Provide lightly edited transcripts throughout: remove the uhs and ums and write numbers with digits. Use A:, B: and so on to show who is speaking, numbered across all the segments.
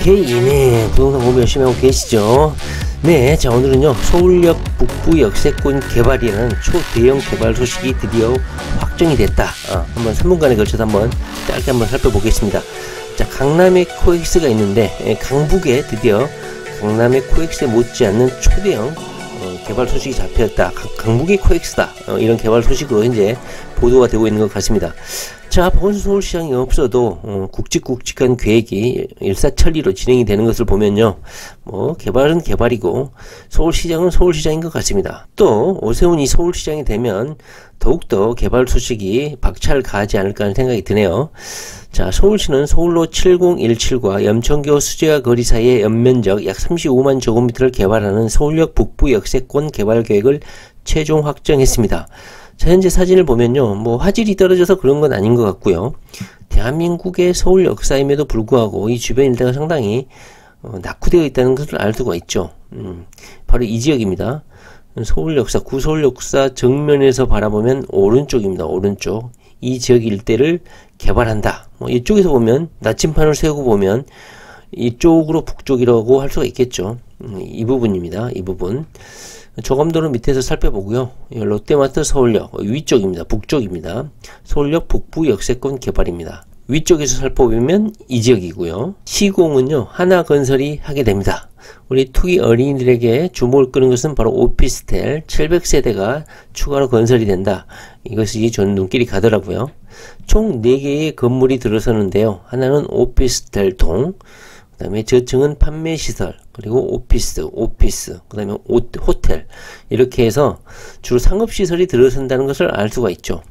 A: 오케이. 네, 부동산 공부 열심히 하고 계시죠? 네, 자, 오늘은요, 서울역 북부 역세권 개발이라는 초대형 개발 소식이 드디어 확정이 됐다. 한번 3분간에 걸쳐서 한번 짧게 한번 살펴보겠습니다. 자, 강남에 코엑스가 있는데, 강북에 드디어 강남의 코엑스에 못지않는 초대형 개발 소식이 잡혔다. 강북이 코엑스다. 이런 개발 소식으로 현재 보도가 되고 있는 것 같습니다. 자, 박원순 서울시장이 없어도 굵직굵직한 계획이 일사천리로 진행이 되는 것을 보면요, 개발은 개발이고 서울시장은 서울시장인 것 같습니다. 또 오세훈이 서울시장이 되면 더욱더 개발 소식이 박차를 가하지 않을까 하는 생각이 드네요. 자, 서울시는 서울로 7017과 염천교 수제화 거리 사이의 연면적 약 35만 제곱미터를 개발하는 서울역 북부 역세권 개발 계획을 최종 확정했습니다. 자, 현재 사진을 보면요, 화질이 떨어져서 그런 건 아닌 것 같고요. 대한민국의 서울 역사임에도 불구하고 이 주변 일대가 상당히 낙후되어 있다는 것을 알 수가 있죠. 바로 이 지역입니다. 서울 역사, 구서울 역사 정면에서 바라보면 오른쪽입니다. 오른쪽. 이 지역 일대를 개발한다. 이쪽에서 보면 나침판을 세우고 보면 이쪽으로 북쪽이라고 할 수가 있겠죠. 이 부분입니다. 이 부분. 조감도를 밑에서 살펴보고요. 롯데마트 서울역 위쪽입니다. 북쪽입니다. 서울역 북부 역세권 개발입니다. 위쪽에서 살펴보면 이 지역이고요. 시공은요, 하나건설이 하게 됩니다. 우리 투기 어린이들에게 주목을 끄는 것은 바로 오피스텔 700세대가 추가로 건설이 된다. 이것이 전 눈길이 가더라고요. 총 4개의 건물이 들어서는데요. 하나는 오피스텔 동, 그 다음에 저층은 판매시설, 그리고 오피스, 그 다음에 호텔, 이렇게 해서 주로 상업시설이 들어선다는 것을 알 수가 있죠.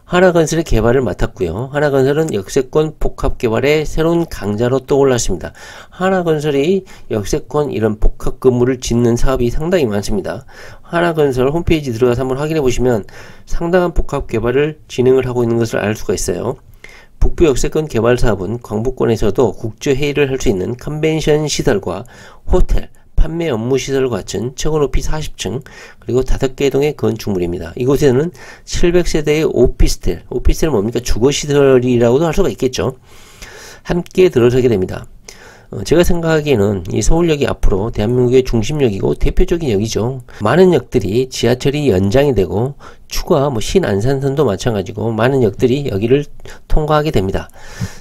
A: 하나건설의 개발을 맡았고요. 하나건설은 역세권 복합개발의 새로운 강자로 떠올랐습니다. 하나건설이 역세권 이런 복합 건물을 짓는 사업이 상당히 많습니다. 하나건설 홈페이지 들어가서 한번 확인해 보시면 상당한 복합개발을 진행을 하고 있는 것을 알 수가 있어요. 북부 역세권 개발 사업은 광복권에서도 국제회의를 할 수 있는 컨벤션 시설과 호텔, 판매 업무 시설을 갖춘 최고 높이 40층, 그리고 5개 동의 건축물입니다. 이곳에는 700세대의 오피스텔은 뭡니까? 주거시설이라고도 할 수가 있겠죠. 함께 들어서게 됩니다. 제가 생각하기에는 이 서울역이 앞으로 대한민국의 중심역이고 대표적인 역이죠. 많은 역들이 지하철이 연장이 되고 추가 신안산선도 마찬가지고 많은 역들이 여기를 통과하게 됩니다.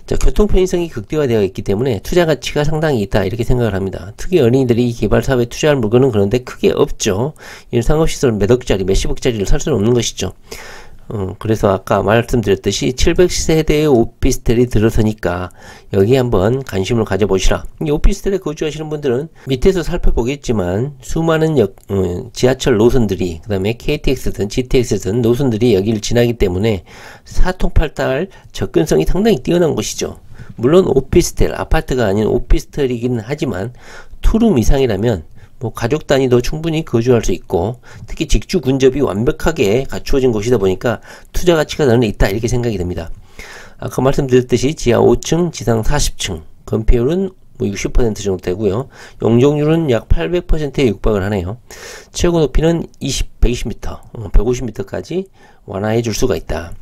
A: 자, 교통 편의성이 극대화되어 있기 때문에 투자 가치가 상당히 있다, 이렇게 생각을 합니다. 특히 어린이들이 이 개발 사업에 투자할 물건은 그런데 크게 없죠. 이 상업시설 몇 억짜리, 몇십억짜리를 살 수는 없는 것이죠. 그래서 아까 말씀드렸듯이 700세대의 오피스텔이 들어서니까 여기 한번 관심을 가져보시라. 이 오피스텔에 거주하시는 분들은 밑에서 살펴보겠지만 수많은 지하철 노선들이, 그 다음에 KTX든 GTX든 노선들이 여기를 지나기 때문에 사통팔달 접근성이 상당히 뛰어난 곳이죠. 물론 오피스텔, 아파트가 아닌 오피스텔이긴 하지만 투룸 이상이라면 가족 단위도 충분히 거주할 수 있고 특히 직주 근접이 완벽하게 갖추어진 곳이다 보니까 투자 가치가 나는 있다, 이렇게 생각이 됩니다. 아까 말씀드렸듯이 지하 5층, 지상 40층, 건폐율은 60% 정도 되고요. 용적률은 약 800%에 육박을 하네요. 최고 높이는 120m, 150m까지 완화해 줄 수가 있다.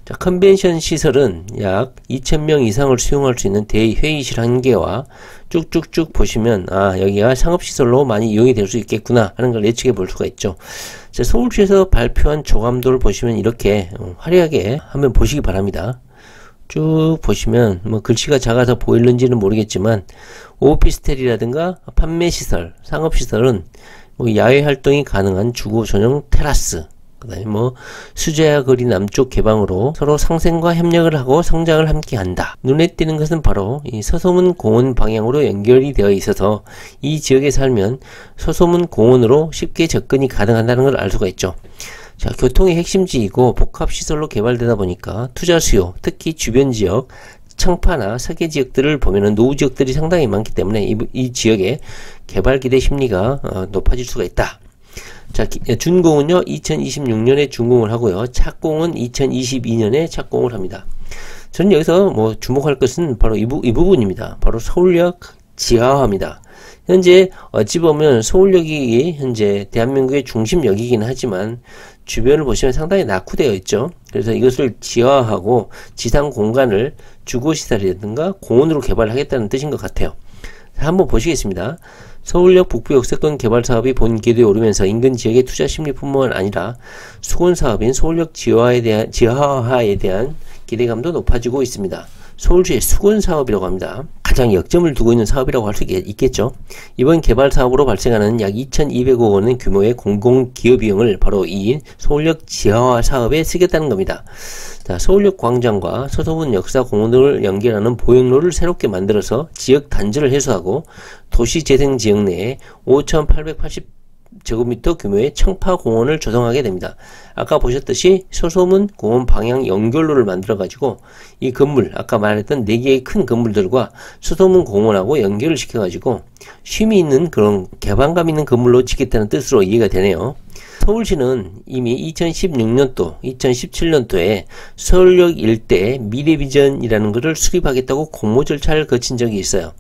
A: 자, 컨벤션 시설은 약 2000명 이상을 수용할 수 있는 대회의실 1개와 쭉쭉쭉 보시면 여기가 상업시설로 많이 이용이 될 수 있겠구나 하는 걸 예측해 볼 수가 있죠. 자, 서울시에서 발표한 조감도를 보시면 이렇게 화려하게 한번 보시기 바랍니다. 쭉 보시면 글씨가 작아서 보이는지는 모르겠지만 오피스텔이라든가 판매시설, 상업시설은 야외 활동이 가능한 주거 전용 테라스, 그 다음에 수제화 거리 남쪽 개방으로 서로 상생과 협력을 하고 성장을 함께 한다. 눈에 띄는 것은 바로 이 서소문 공원 방향으로 연결이 되어 있어서 이 지역에 살면 서소문 공원으로 쉽게 접근이 가능하다는 걸 알 수가 있죠. 자, 교통의 핵심지이고 복합시설로 개발되다 보니까 투자 수요, 특히 주변 지역, 청파나 서계 지역들을 보면은 노후 지역들이 상당히 많기 때문에 이 지역의 개발 기대 심리가 높아질 수가 있다. 자, 준공은요 2026년에 준공을 하고요, 착공은 2022년에 착공을 합니다. 저는 여기서 뭐 주목할 것은 바로 이 부분입니다. 바로 서울역 지하화입니다. 현재 어찌 보면 서울역이 현재 대한민국의 중심역이긴 하지만 주변을 보시면 상당히 낙후되어 있죠. 그래서 이것을 지하화하고 지상 공간을 주거시설이라든가 공원으로 개발하겠다는 뜻인 것 같아요. 한번 보시겠습니다. 서울역 북부 역세권 개발 사업이 본 궤도에 오르면서 인근 지역의 투자 심리뿐만 아니라 수건 사업인 서울역 지하화에 대한 기대감도 높아지고 있습니다. 서울시의 수건 사업이라고 합니다. 가장 역점을 두고 있는 사업이라고 할 수 있겠죠. 이번 개발 사업으로 발생하는 약 2,200억 원의 규모의 공공기여비용을 바로 이 서울역 지하화 사업에 쓰겠다는 겁니다. 자, 서울역 광장과 서소문 역사공원을 연결하는 보행로를 새롭게 만들어서 지역 단절을 해소하고 도시재생지역 내에 5,880제곱미터 규모의 청파공원을 조성하게 됩니다. 아까 보셨듯이 서소문 공원 방향 연결로를 만들어 가지고 이 건물, 아까 말했던 4개의 큰 건물들과 서소문 공원하고 연결을 시켜 가지고 쉼이 있는 그런 개방감 있는 건물로 짓겠다는 뜻으로 이해가 되네요. 서울시는 이미 2016년도, 2017년도에 서울역 일대 미래비전이라는 것을 수립하겠다고 공모 절차를 거친 적이 있어요.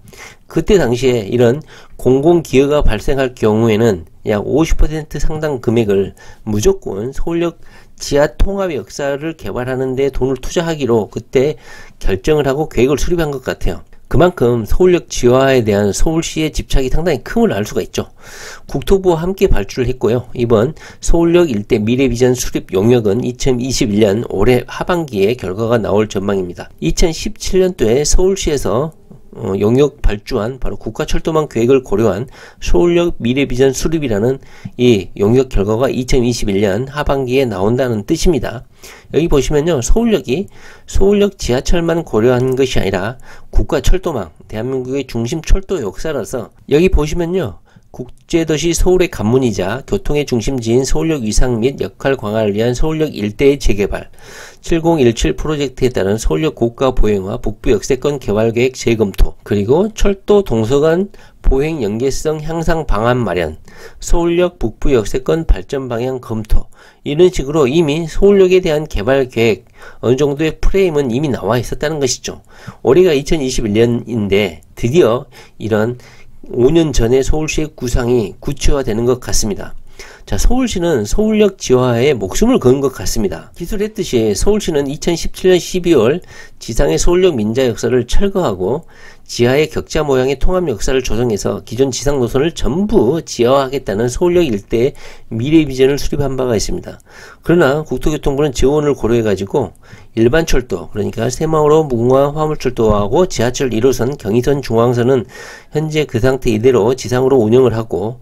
A: 그때 당시에 이런 공공기여가 발생할 경우에는 약 50% 상당 금액을 무조건 서울역 지하 통합 역사를 개발하는 데 돈을 투자하기로 그때 결정을 하고 계획을 수립한 것 같아요. 그만큼 서울역 지하화에 대한 서울시의 집착이 상당히 큼을 알 수가 있죠. 국토부와 함께 발주를 했고요. 이번 서울역 일대 미래비전 수립 용역은 2021년 올해 하반기에 결과가 나올 전망입니다. 2017년도에 서울시에서 용역 발주한 바로 국가철도망 계획을 고려한 서울역 미래비전 수립이라는 이 용역 결과가 2021년 하반기에 나온다는 뜻입니다. 여기 보시면요, 서울역이 서울역 지하철만 고려한 것이 아니라 국가철도망, 대한민국의 중심 철도 역사라서 여기 보시면요, 국제도시 서울의 관문이자 교통의 중심지인 서울역 위상 및 역할 강화를 위한 서울역 일대의 재개발, 7017 프로젝트에 따른 서울역 고가 보행화 북부 역세권 개발계획 재검토, 그리고 철도 동서간 보행 연계성 향상 방안 마련, 서울역 북부 역세권 발전 방향 검토, 이런 식으로 이미 서울역에 대한 개발 계획 어느 정도의 프레임은 이미 나와 있었다는 것이죠. 올해가 2021년인데 드디어 이런 5년 전에 서울시의 구상이 구체화되는 것 같습니다. 자, 서울시는 서울역 지하화에 목숨을 건 것 같습니다. 기술했듯이 서울시는 2017년 12월 지상의 서울역 민자 역사를 철거하고 지하의 격자 모양의 통합 역사를 조정해서 기존 지상 노선을 전부 지하화하겠다는 서울역 일대의 미래비전을 수립한 바가 있습니다. 그러나 국토교통부는 재원을 고려해가지고 일반 철도, 그러니까 새마을호 무궁화 화물철도하고 지하철 1호선 경의선 중앙선은 현재 그 상태 이대로 지상으로 운영을 하고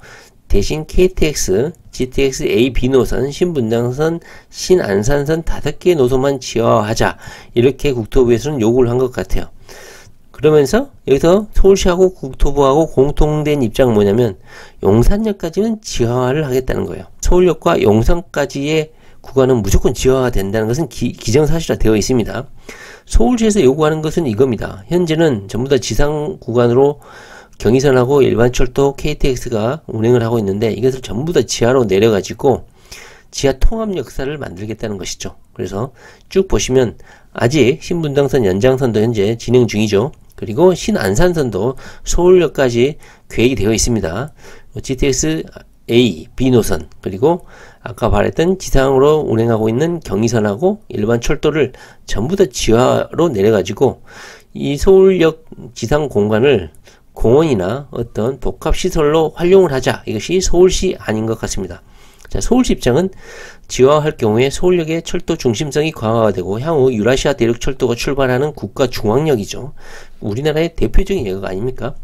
A: 대신 KTX, GTX A, B 노선, 신분당선, 신안산선 5개 노선만 지하화하자, 이렇게 국토부에서는 요구를 한 것 같아요. 그러면서 여기서 서울시하고 국토부하고 공통된 입장은 뭐냐면 용산역까지는 지하화를 하겠다는 거예요. 서울역과 용산까지의 구간은 무조건 지하화가 된다는 것은 기정사실화 되어 있습니다. 서울시에서 요구하는 것은 이겁니다. 현재는 전부 다 지상 구간으로 경의선하고 일반철도 KTX가 운행을 하고 있는데 이것을 전부 다 지하로 내려가지고 지하 통합 역사를 만들겠다는 것이죠. 그래서 쭉 보시면 아직 신분당선 연장선도 현재 진행 중이죠. 그리고 신안산선도 서울역까지 계획이 되어 있습니다. GTX A, B 노선, 그리고 아까 말했던 지상으로 운행하고 있는 경의선하고 일반 철도를 전부 다 지하로 내려가지고 이 서울역 지상 공간을 공원이나 어떤 복합시설로 활용을 하자. 이것이 서울시 아닌 것 같습니다. 자, 서울시 입장은 지하화할 경우에 서울역의 철도 중심성이 강화가 되고 향후 유라시아 대륙철도가 출발하는 국가 중앙역이죠. 우리나라의 대표적인 역 아닙니까?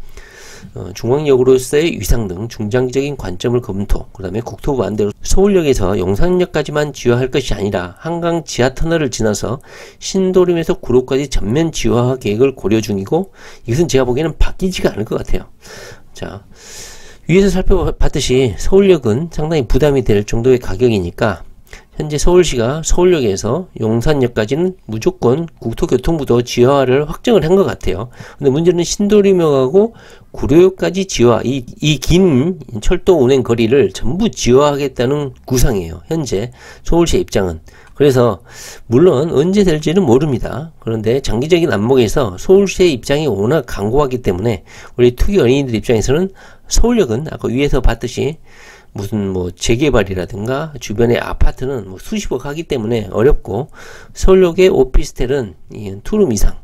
A: 중앙역으로서의 위상 등 중장기적인 관점을 검토, 그 다음에 국토부 안대로 서울역에서 용산역까지만 지하화할 것이 아니라 한강 지하터널을 지나서 신도림에서 구로까지 전면 지하화 계획을 고려 중이고 이것은 제가 보기에는 바뀌지가 않을 것 같아요. 자, 위에서 살펴봤듯이 서울역은 상당히 부담이 될 정도의 가격이니까 현재 서울시가 서울역에서 용산역까지는 무조건 국토교통부도 지하화를 확정을 한 것 같아요. 근데 문제는 신도림역하고 구로역까지 지하화, 이 긴 철도 운행 거리를 전부 지하화하겠다는 구상이에요. 현재 서울시의 입장은. 그래서 물론 언제 될지는 모릅니다. 그런데 장기적인 안목에서 서울시의 입장이 워낙 강고하기 때문에 우리 투기 어린이들 입장에서는 서울역은 아까 위에서 봤듯이 무슨 뭐 재개발이라든가 주변의 아파트는 뭐 수십억 하기 때문에 어렵고, 서울역의 오피스텔은 투룸 이상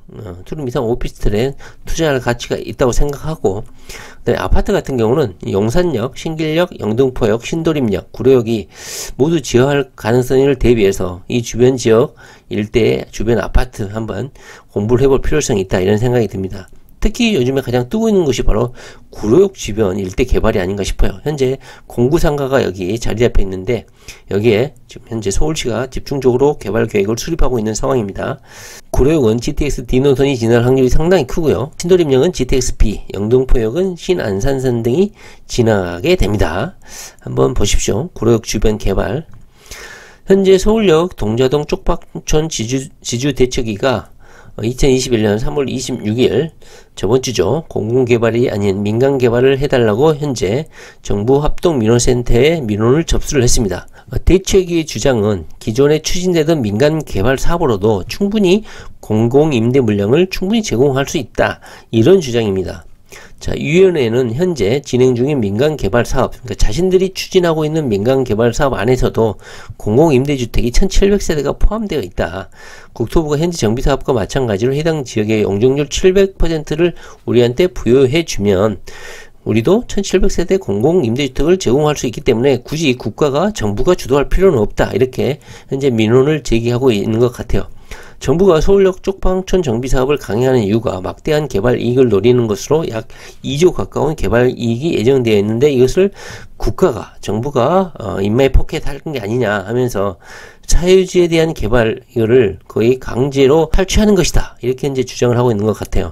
A: 오피스텔에 투자할 가치가 있다고 생각하고, 아파트 같은 경우는 용산역, 신길역, 영등포역, 신도림역, 구로역이 모두 지어할 가능성을 대비해서 이 주변 지역 일대의 주변 아파트 한번 공부를 해볼 필요성이 있다, 이런 생각이 듭니다. 특히 요즘에 가장 뜨고 있는 것이 바로 구로역 주변 일대 개발이 아닌가 싶어요. 현재 공구상가가 여기 자리 잡혀 있는데, 여기에 지금 현재 서울시가 집중적으로 개발 계획을 수립하고 있는 상황입니다. 구로역은 GTX D 노선이 지날 확률이 상당히 크고요. 신도림역은 GTX B, 영등포역은 신안산선 등이 지나가게 됩니다. 한번 보십시오. 구로역 주변 개발. 현재 서울역 동자동 쪽박촌 지주대처기가 2021년 3월 26일 저번주죠. 공공개발이 아닌 민간개발을 해달라고 현재 정부 합동민원센터에 민원을 접수를 했습니다. 대책위의 주장은 기존에 추진되던 민간개발 사업으로도 충분히 공공임대 물량을 충분히 제공할 수 있다, 이런 주장입니다. 자, 위원회는 현재 진행 중인 민간개발 사업, 그러니까 자신들이 추진하고 있는 민간개발 사업 안에서도 공공임대주택이 1700세대가 포함되어 있다. 국토부가 현재 정비사업과 마찬가지로 해당 지역의 용적률 700%를 우리한테 부여해 주면 우리도 1700세대 공공임대주택을 제공할 수 있기 때문에 굳이 국가가, 정부가 주도할 필요는 없다, 이렇게 현재 민원을 제기하고 있는 것 같아요. 정부가 서울역 쪽방촌 정비사업을 강행하는 이유가 막대한 개발 이익을 노리는 것으로 약 2조 가까운 개발 이익이 예정되어 있는데, 이것을 국가가, 정부가 인마에 포켓할 게 아니냐 하면서 사유지에 대한 개발 이거를 거의 강제로 탈취하는 것이다, 이렇게 현재 주장을 하고 있는 것 같아요.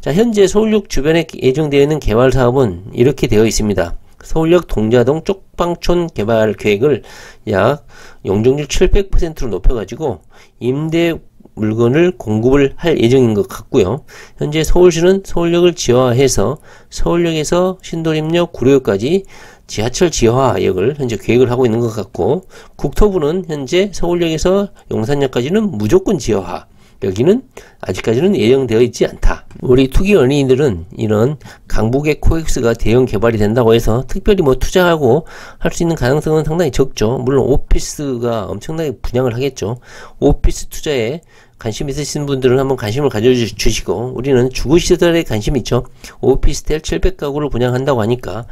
A: 자, 현재 서울역 주변에 예정되어 있는 개발 사업은 이렇게 되어 있습니다. 서울역 동자동 쪽방촌 개발 계획을 약 용적률 700%로 높여가지고 임대 물건을 공급을 할 예정인 것 같고요. 현재 서울시는 서울역을 지하화해서 서울역에서 신도림역, 구로역까지 지하철 지하화역을 현재 계획을 하고 있는 것 같고, 국토부는 현재 서울역에서 용산역까지는 무조건 지하화, 여기는 아직까지는 예정되어 있지 않다. 우리 투기 어린이들은 이런 강북의 코엑스가 대형 개발이 된다고 해서 특별히 뭐 투자하고 할 수 있는 가능성은 상당히 적죠. 물론 오피스가 엄청나게 분양을 하겠죠. 오피스 투자에 관심 있으신 분들은 한번 관심을 가져주시고, 우리는 주거시설에 관심이 있죠. 오피스텔 700가구를 분양한다고 하니까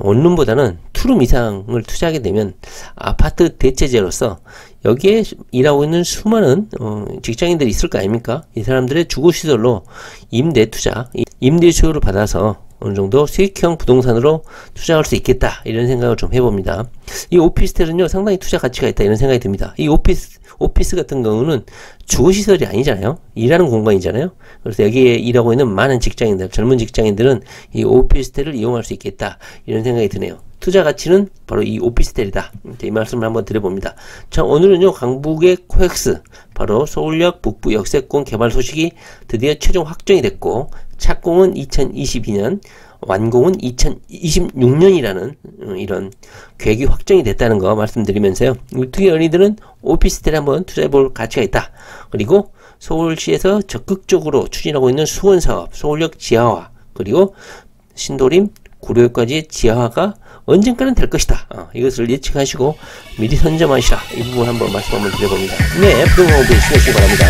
A: 원룸보다는 투룸 이상을 투자하게 되면 아파트 대체제로서 여기에 일하고 있는 수많은 직장인들이 있을 거 아닙니까? 이 사람들의 주거시설로 임대 투자, 임대 수요를 받아서 어느 정도 수익형 부동산으로 투자할 수 있겠다, 이런 생각을 좀 해봅니다. 이 오피스텔은요, 상당히 투자 가치가 있다, 이런 생각이 듭니다. 이 오피스 같은 경우는 주거시설이 아니잖아요. 일하는 공간이잖아요. 그래서 여기에 일하고 있는 많은 직장인들, 젊은 직장인들은 이 오피스텔을 이용할 수 있겠다, 이런 생각이 드네요. 투자 가치는 바로 이 오피스텔이다, 이 말씀을 한번 드려봅니다. 자, 오늘은요, 강북의 코엑스, 바로 서울역 북부 역세권 개발 소식이 드디어 최종 확정이 됐고, 착공은 2022년, 완공은 2026년이라는 이런 계획이 확정이 됐다는 거 말씀드리면서요, 우리 투기 어린이들은 오피스텔에 한번 투자해볼 가치가 있다. 그리고 서울시에서 적극적으로 추진하고 있는 수건사업, 서울역 지하화, 그리고 신도림, 구로역까지 지하화가 언젠가는 될 것이다. 이것을 예측하시고 미리 선점하시라, 이 부분 한번 말씀 한번 드려봅니다. 네, 부동산 공부 열심히 하시기 바랍니다.